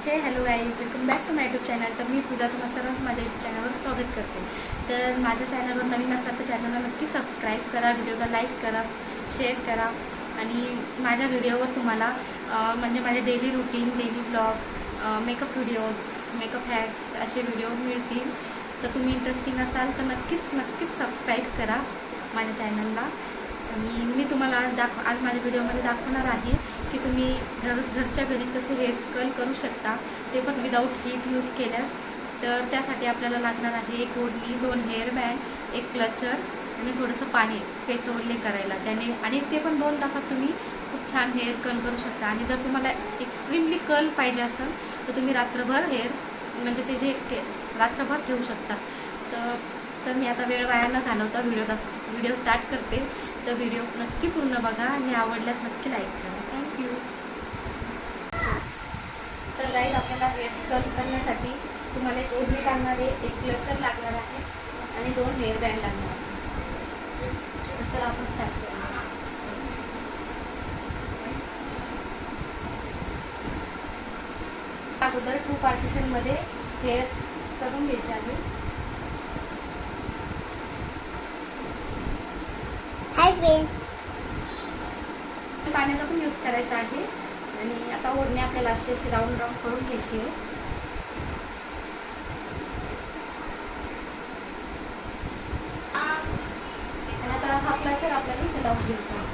Hello guys, welcome back to my YouTube channel. तर मी पूजा तुम्हाला सर्वांचं माझ्या यूट्यूब चॅनलवर स्वागत करते. तर माझ्या चॅनलवर नवीन असाल तर चॅनलला नक्की सबस्क्राईब करा, व्हिडिओला लाईक करा, शेअर करा. आणि माझ्या व्हिडिओवर तुम्हाला म्हणजे माझे daily routine, daily blog, makeup videos, makeup hacks असे व्हिडिओ मिळतील. तर तुम्ही इंटरेस्टिंग असाल तर नक्कीच सबस्क्राईब करा माझ्या चॅनलला. आणि मी तुम्हाला आज माझ्या व्हिडिओमध्ये दाखवणार आहे की तुम्ही घरच्या घरी कसे हेअर कर्ल करू शकता, ते पण विदाऊट हीट यूज केल्यास. तर त्यासाठी आपल्याला लागणार आहे एक ओढणी, 2 हेअर बँड, एक क्लचर आणि थोडंसं पाणी केस ओले करायला त्याने. आणि ते पण 2 तासात तुम्ही खूप छान हेअर कर्ल करू शकता. आणि जर तुम्हाला एक्स्ट्रीमली कर्ल पाहिजे असेल तर तुम्ही रात्रभर हेअर म्हणजे ते जे रात्रभर ठेवू शकता. तर मी आता वेळ वाया न घालवता व्हिडिओ स्टार्ट करते. तर व्हिडिओ नक्की पूर्ण बघा आणि आवडल्यास नक्की लाईक करा. थँक्यू. तर गाईज, आपल्याला हेअर कर्ल करण्यासाठी तुम्हाला एक ओढणी लागणार आहे, एक क्लचर लागणार आहे आणि 2 हेअर बँड लागणार आहे. तर चला आपण स्टार्ट करूया. अगोदर 2 पार्टिशनमध्ये हेअर्स करून घ्यायचे आहे. पाण्याचा पण यूज करायचा आहे. आणि आता ओढणी आपल्याला अशी राऊंड करून घ्यायची आहे. आणि आता हा क्लचर आपल्याला इथे लावून घ्यायचा आहे.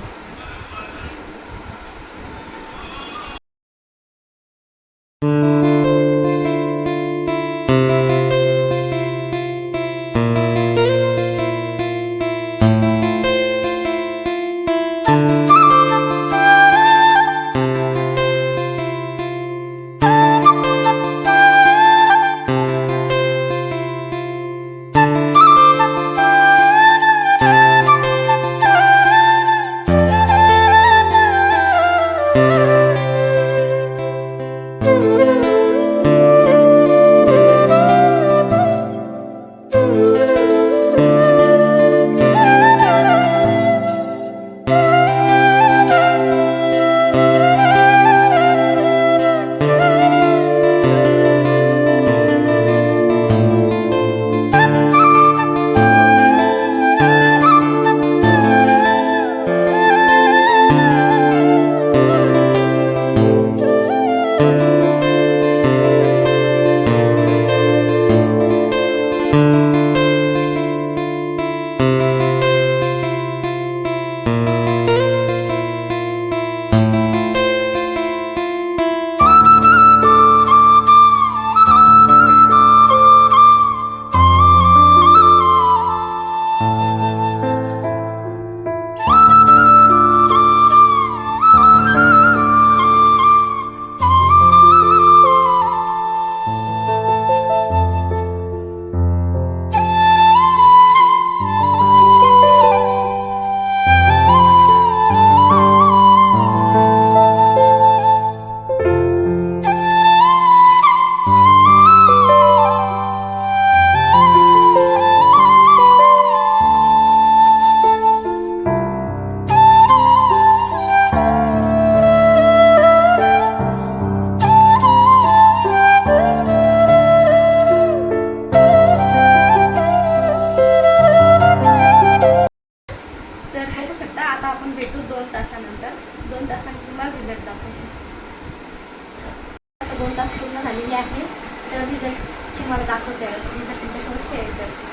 तर बघू शकता, आता आपण भेटू 2 तासानंतर. 2 तासांनी तुम्हाला रिझल्ट दाखवतो. आता 2 तास पूर्ण झालेले आहे. तर रिझल्ट तुम्हाला दाखवते, मी तुमच्यासोबत शेअर करते.